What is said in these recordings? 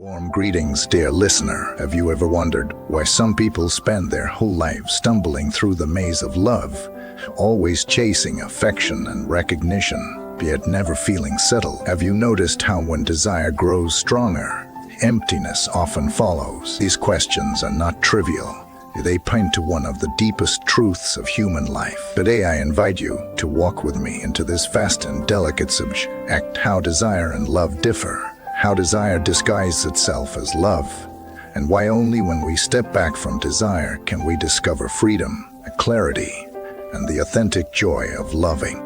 Warm greetings, dear listener. Have you ever wondered why some people spend their whole lives stumbling through the maze of love, always chasing affection and recognition, yet never feeling settled? Have you noticed how when desire grows stronger, emptiness often follows? These questions are not trivial. They point to one of the deepest truths of human life. Today I invite you to walk with me into this vast and delicate subject, how desire and love differ, how desire disguises itself as love, and why only when we step back from desire can we discover freedom, clarity, and the authentic joy of loving.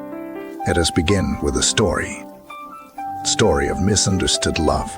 Let us begin with a story of misunderstood love.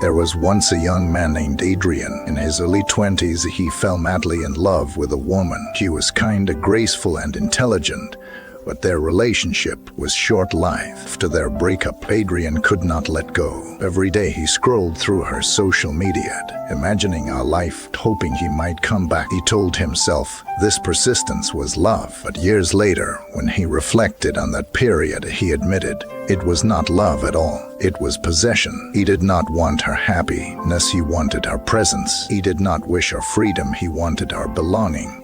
There was once a young man named Adrian. In his early 20s, he fell madly in love with a woman. She was kind, graceful, and intelligent, but their relationship was short-lived. After their breakup, Adrian could not let go. Every day he scrolled through her social media, imagining a life, hoping he might come back. He told himself this persistence was love. But years later, when he reflected on that period, he admitted it was not love at all. It was possession. He did not want her happiness, he wanted her presence. He did not wish her freedom, he wanted her belonging.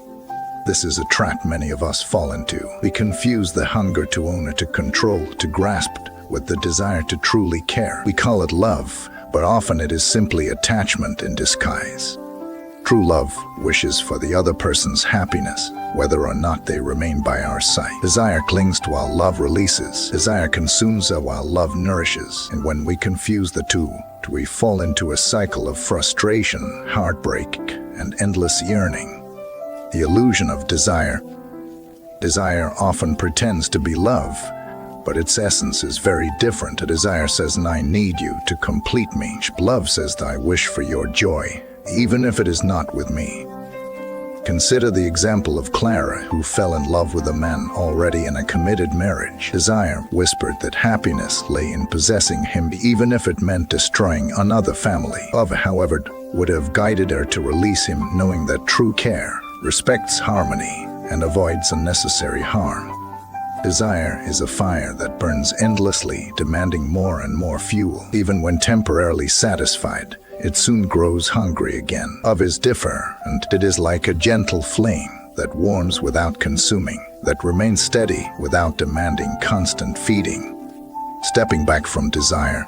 This is a trap many of us fall into. We confuse the hunger to own, to control, to grasp, with the desire to truly care. We call it love, but often it is simply attachment in disguise. True love wishes for the other person's happiness, whether or not they remain by our side. Desire clings while love releases. Desire consumes while love nourishes. And when we confuse the two, we fall into a cycle of frustration, heartbreak, and endless yearning. The illusion of desire. Desire often pretends to be love, but its essence is very different. A desire says, I need you to complete me. Love says, I wish for your joy, even if it is not with me. Consider the example of Clara, who fell in love with a man already in a committed marriage. Desire whispered that happiness lay in possessing him, even if it meant destroying another family. Love, however, would have guided her to release him, knowing that true care respects harmony and avoids unnecessary harm. Desire is a fire that burns endlessly, demanding more and more fuel. Even when temporarily satisfied, it soon grows hungry again. Love is different, and it is like a gentle flame that warms without consuming, that remains steady without demanding constant feeding. Stepping back from desire.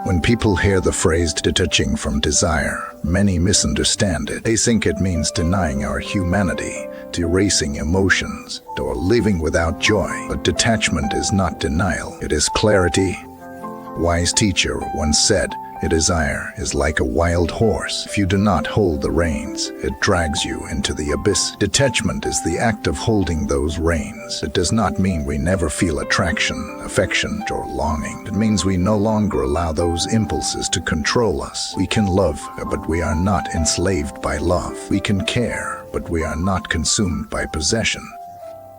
When people hear the phrase detaching from desire, many misunderstand it. They think it means denying our humanity, erasing emotions, or living without joy. But detachment is not denial, it is clarity. A wise teacher once said, "A desire is like a wild horse. If you do not hold the reins, it drags you into the abyss." Detachment is the act of holding those reins. It does not mean we never feel attraction, affection, or longing. It means we no longer allow those impulses to control us. We can love, but we are not enslaved by love. We can care, but we are not consumed by possession.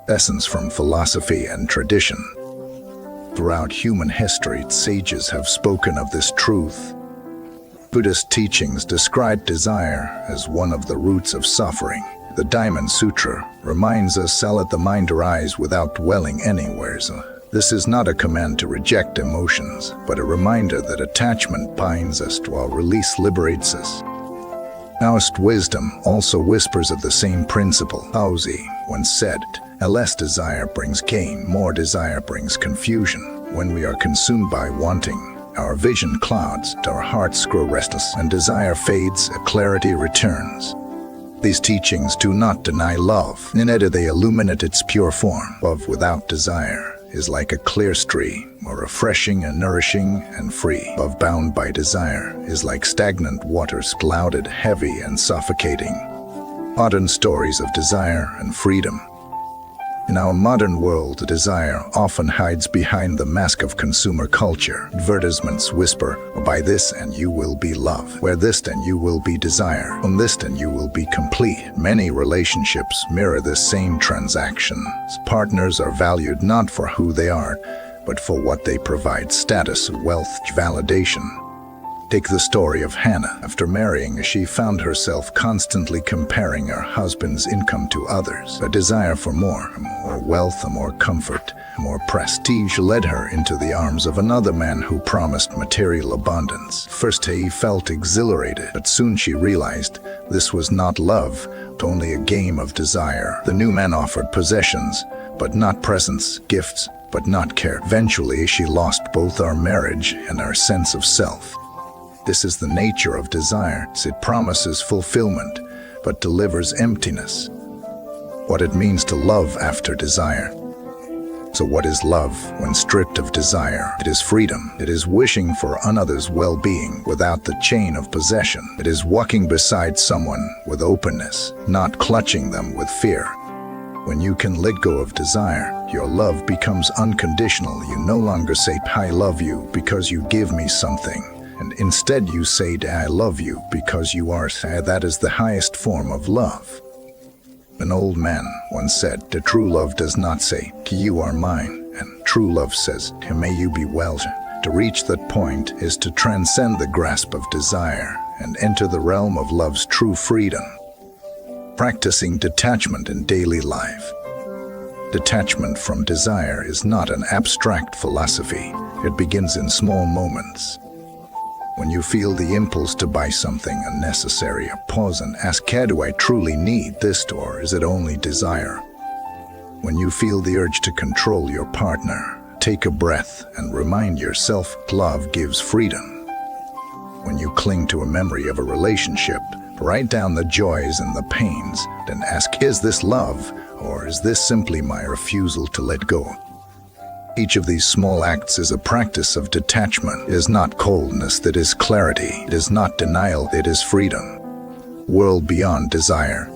Lessons from philosophy and tradition. Throughout human history, sages have spoken of this truth. Buddhist teachings describe desire as one of the roots of suffering. The Diamond Sutra reminds us to let the mind arise without dwelling anywhere. This is not a command to reject emotions, but a reminder that attachment binds us while release liberates us. Taoist wisdom also whispers of the same principle. Lao Tzu once said, "Less desire brings gain, more desire brings confusion." When we are consumed by wanting, our vision clouds, our hearts grow restless, and desire fades, clarity returns. These teachings do not deny love. Instead, they illuminate its pure form. Love without desire is like a clear stream, more refreshing and nourishing and free. Love bound by desire is like stagnant waters, clouded, heavy, and suffocating. Modern stories of desire and freedom. In our modern world, desire often hides behind the mask of consumer culture. Advertisements whisper, "Buy this and you will be love. Wear this and you will be desire. Own this and you will be complete." Many relationships mirror this same transaction. Partners are valued not for who they are, but for what they provide: status, wealth, validation. Take the story of Hannah. After marrying, she found herself constantly comparing her husband's income to others. A desire for more wealth, more comfort, more prestige led her into the arms of another man who promised material abundance. First, he felt exhilarated, but soon she realized this was not love, but only a game of desire. The new man offered possessions, but not presents, gifts, but not care. Eventually, she lost both our marriage and our sense of self. This is the nature of desire. It promises fulfillment, but delivers emptiness. What it means to love after desire. So what is love when stripped of desire? It is freedom. It is wishing for another's well-being without the chain of possession. It is walking beside someone with openness, not clutching them with fear. When you can let go of desire, your love becomes unconditional. You no longer say, "I love you because you give me something." And instead you say, "I love you because you are." That is the highest form of love. An old man once said, "The true love does not say, 'You are mine,' and true love says, 'May you be well.'" To reach that point is to transcend the grasp of desire and enter the realm of love's true freedom. Practicing detachment in daily life. Detachment from desire is not an abstract philosophy. It begins in small moments. When you feel the impulse to buy something unnecessary, pause and ask, do I truly need this, or is it only desire? When you feel the urge to control your partner, take a breath and remind yourself, love gives freedom. When you cling to a memory of a relationship, write down the joys and the pains, then ask, is this love, or is this simply my refusal to let go? Each of these small acts is a practice of detachment. It is not coldness, that is clarity. It is not denial, it is freedom. World beyond desire.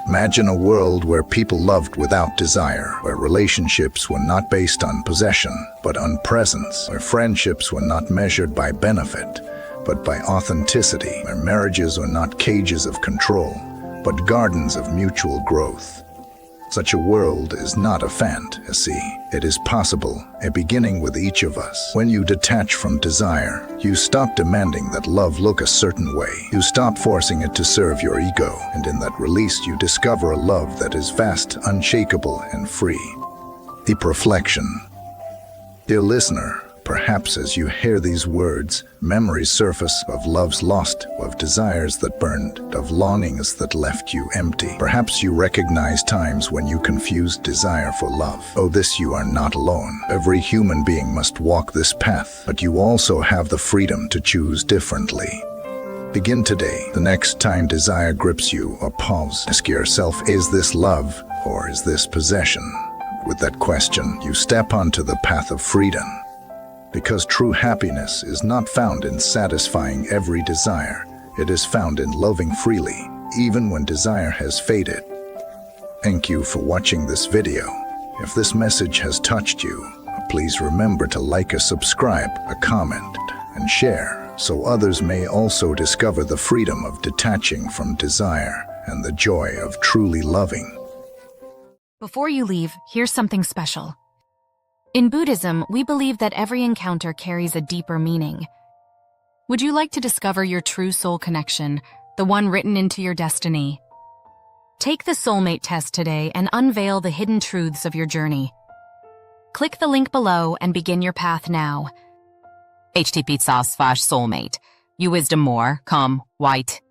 Imagine a world where people loved without desire, where relationships were not based on possession, but on presence, where friendships were not measured by benefit, but by authenticity, where marriages are not cages of control, but gardens of mutual growth. Such a world is not a fantasy. It is possible, beginning with each of us. When you detach from desire, you stop demanding that love look a certain way. You stop forcing it to serve your ego, and in that release you discover a love that is vast, unshakable, and free. Deep reflection. Dear listener, perhaps as you hear these words, memories surface of loves lost, of desires that burned, of longings that left you empty. Perhaps you recognize times when you confused desire for love. Oh, this you are not alone. Every human being must walk this path, but you also have the freedom to choose differently. Begin today. The next time desire grips you, or pause. Ask yourself, is this love, or is this possession? With that question, you step onto the path of freedom. Because true happiness is not found in satisfying every desire. It is found in loving freely, even when desire has faded. Thank you for watching this video. If this message has touched you, please remember to like or subscribe, a comment, and share, so others may also discover the freedom of detaching from desire and the joy of truly loving. Before you leave, here's something special. In Buddhism, we believe that every encounter carries a deeper meaning. Would you like to discover your true soul connection, the one written into your destiny? Take the Soulmate Test today and unveil the hidden truths of your journey. Click the link below and begin your path now. http://soulmate. You wisdom more, come, white.